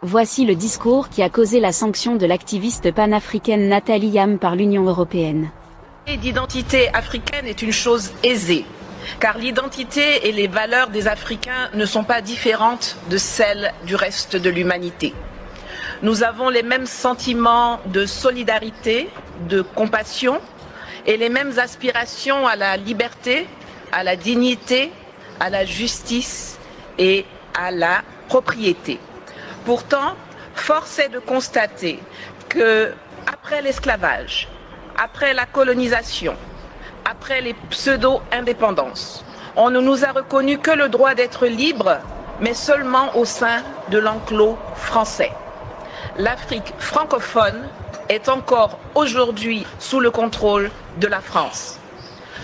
Voici le discours qui a causé la sanction de l'activiste panafricaine Nathalie Yam par l'Union européenne. L'identité africaine est une chose aisée, car l'identité et les valeurs des Africains ne sont pas différentes de celles du reste de l'humanité. Nous avons les mêmes sentiments de solidarité, de compassion et les mêmes aspirations à la liberté, à la dignité, à la justice et à la propriété. Pourtant, force est de constater que, après l'esclavage, après la colonisation, après les pseudo-indépendances, on ne nous a reconnu que le droit d'être libre, mais seulement au sein de l'enclos français. L'Afrique francophone est encore aujourd'hui sous le contrôle de la France.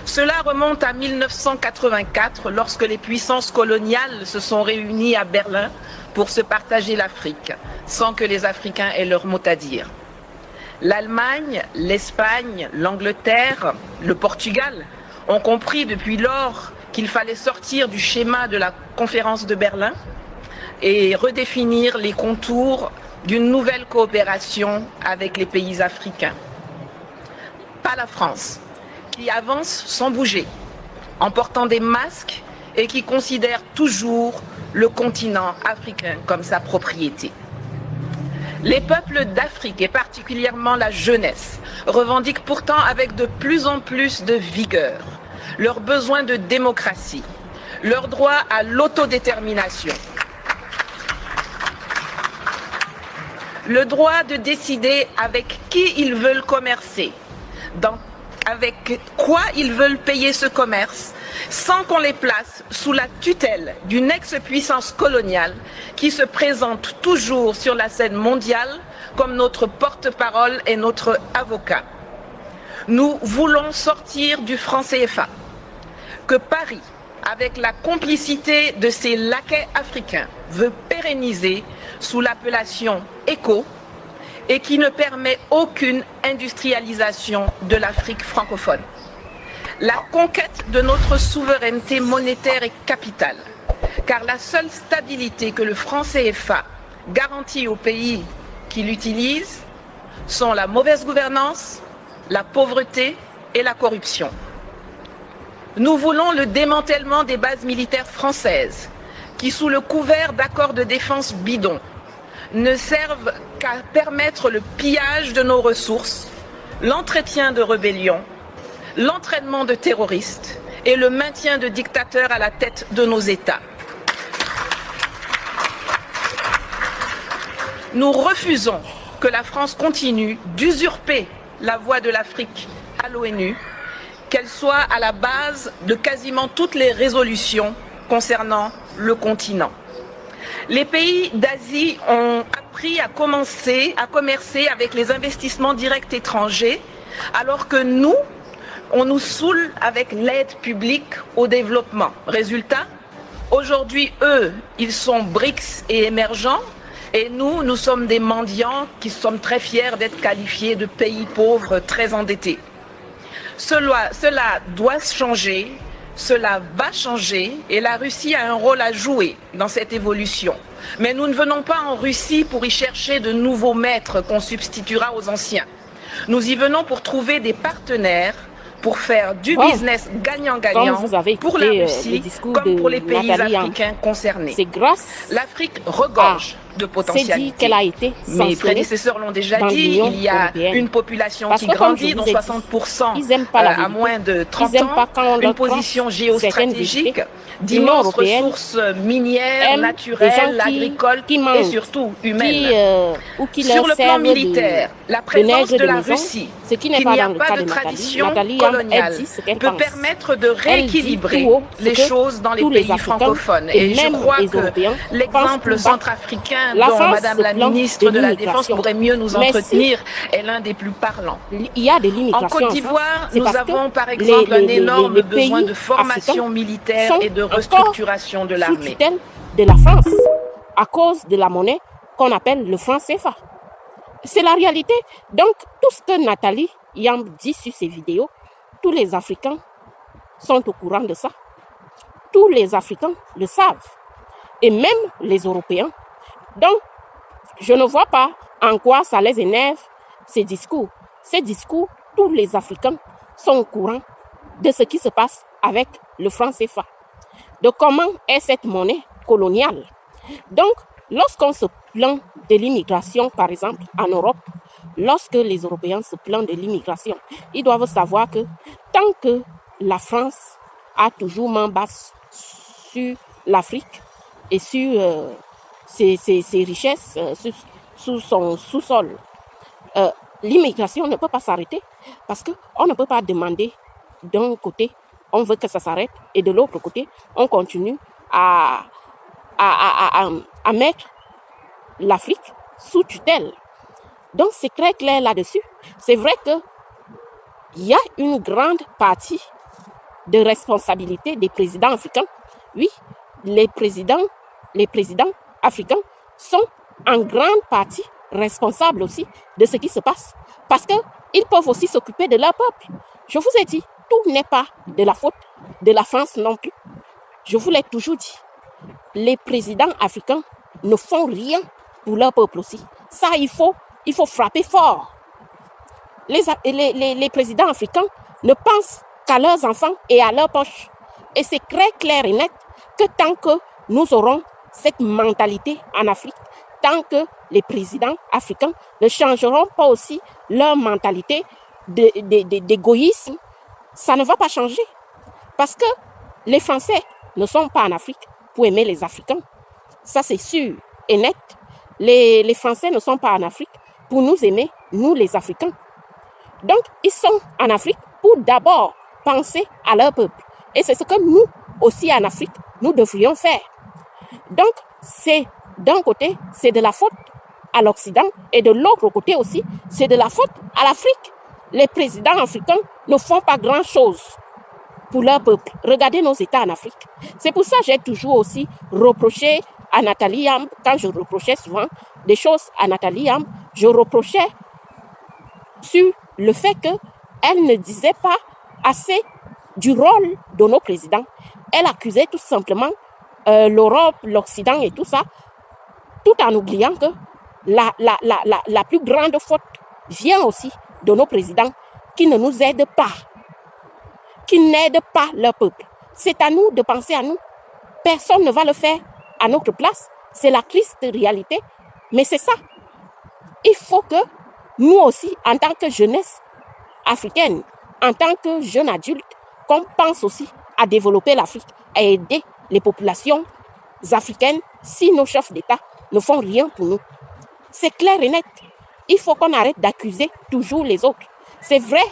Cela remonte à 1984, lorsque les puissances coloniales se sont réunies à Berlin pour se partager l'Afrique, sans que les Africains aient leur mot à dire. L'Allemagne, l'Espagne, l'Angleterre, le Portugal ont compris depuis lors qu'il fallait sortir du schéma de la conférence de Berlin et redéfinir les contours d'une nouvelle coopération avec les pays africains. Pas la France, qui avance sans bouger, en portant des masques et qui considère toujours le continent africain comme sa propriété. Les peuples d'Afrique, et particulièrement la jeunesse, revendiquent pourtant avec de plus en plus de vigueur leur besoin de démocratie, leur droit à l'autodétermination, le droit de décider avec qui ils veulent commercer, avec quoi ils veulent payer ce commerce, sans qu'on les place sous la tutelle d'une ex-puissance coloniale qui se présente toujours sur la scène mondiale comme notre porte-parole et notre avocat. Nous voulons sortir du franc CFA, que Paris, avec la complicité de ses laquais africains, veut pérenniser sous l'appellation ECO et qui ne permet aucune industrialisation de l'Afrique francophone. La conquête de notre souveraineté monétaire est capitale, car la seule stabilité que le franc CFA garantit aux pays qui l'utilisent sont la mauvaise gouvernance, la pauvreté et la corruption. Nous voulons le démantèlement des bases militaires françaises qui, sous le couvert d'accords de défense bidons, ne servent qu'à permettre le pillage de nos ressources, l'entretien de rébellions, l'entraînement de terroristes et le maintien de dictateurs à la tête de nos États. Nous refusons que la France continue d'usurper la voix de l'Afrique à l'ONU, qu'elle soit à la base de quasiment toutes les résolutions concernant le continent. Les pays d'Asie ont appris à commercer avec les investissements directs étrangers, alors que nous, on nous saoule avec l'aide publique au développement. Résultat, aujourd'hui, eux, ils sont BRICS et émergents, et nous, nous sommes des mendiants qui sommes très fiers d'être qualifiés de pays pauvres très endettés. Cela doit changer, cela va changer, et la Russie a un rôle à jouer dans cette évolution. Mais nous ne venons pas en Russie pour y chercher de nouveaux maîtres qu'on substituera aux anciens. Nous y venons pour trouver des partenaires, pour faire du business gagnant-gagnant pour la Russie comme pour les pays africains concernés. L'Afrique regorge de potentialité. Mes prédécesseurs l'ont déjà dit, il y a une population qui grandit, dont 60% à moins de 30 ans, une position géostratégique, d'immenses ressources minières, naturelles, agricoles et surtout humaines. Sur le plan militaire, la présence de la Russie, qu'il n'y a pas de tradition coloniale, peut permettre de rééquilibrer les choses dans les pays francophones. Et je crois que l'exemple centrafricain dont Madame la ministre de la Défense pourrait mieux nous entretenir est l'un des plus parlants. En Côte d'Ivoire, nous avons par exemple un énorme besoin de formation militaire et de restructuration de l'armée. De la France, à cause de la monnaie qu'on appelle le franc CFA. C'est la réalité. Donc, tout ce que Nathalie Yam dit sur ses vidéos, tous les Africains sont au courant de ça. Tous les Africains le savent. Et même les Européens. Donc, je ne vois pas en quoi ça les énerve, ces discours. Ces discours, tous les Africains sont au courant de ce qui se passe avec le franc CFA, de comment est cette monnaie coloniale. Donc, lorsqu'on se plaint de l'immigration, par exemple, en Europe, lorsque les Européens se plaignent de l'immigration, ils doivent savoir que tant que la France a toujours main basse sur l'Afrique et sur ses richesses, sous son sous-sol, l'immigration ne peut pas s'arrêter parce qu'on ne peut pas demander d'un côté, on veut que ça s'arrête, et de l'autre côté, on continue à mettre l'Afrique sous tutelle. Donc, c'est très clair là-dessus. C'est vrai qu'il y a une grande partie de responsabilité des présidents africains. Oui, les présidents africains sont en grande partie responsables aussi de ce qui se passe. Parce qu'ils peuvent aussi s'occuper de leur peuple. Je vous ai dit, tout n'est pas de la faute de la France non plus. Je vous l'ai toujours dit. Les présidents africains ne font rien pour leur peuple aussi. Ça, il faut frapper fort. Les présidents africains ne pensent qu'à leurs enfants et à leurs poches. Et c'est très clair et net que tant que nous aurons cette mentalité en Afrique, tant que les présidents africains ne changeront pas aussi leur mentalité d'égoïsme, ça ne va pas changer. Parce que les Français ne sont pas en Afrique pour aimer les Africains. Ça, c'est sûr et net. Les Français ne sont pas en Afrique pour nous aimer, nous les Africains. Donc, ils sont en Afrique pour d'abord penser à leur peuple. Et c'est ce que nous, aussi en Afrique, nous devrions faire. Donc, c'est d'un côté, c'est de la faute à l'Occident, et de l'autre côté aussi, c'est de la faute à l'Afrique. Les présidents africains ne font pas grand-chose pour leur peuple. Regardez nos États en Afrique. C'est pour ça que j'ai toujours aussi reproché à Nathalie Yamb, quand je reprochais souvent des choses à Nathalie Yamb, je reprochais sur le fait qu'elle ne disait pas assez du rôle de nos présidents. Elle accusait tout simplement l'Europe, l'Occident et tout ça, tout en oubliant que la plus grande faute vient aussi de nos présidents qui ne nous aident pas, qui n'aident pas leur peuple. C'est à nous de penser à nous. Personne ne va le faire à notre place. C'est la triste réalité. Mais c'est ça. Il faut que nous aussi, en tant que jeunesse africaine, en tant que jeunes adultes, qu'on pense aussi à développer l'Afrique, à aider les populations africaines si nos chefs d'État ne font rien pour nous. C'est clair et net. Il faut qu'on arrête d'accuser toujours les autres. C'est vrai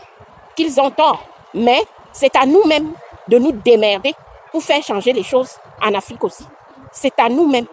qu'ils ont tort, mais c'est à nous-mêmes de nous démerder pour faire changer les choses en Afrique aussi. C'est à nous-mêmes.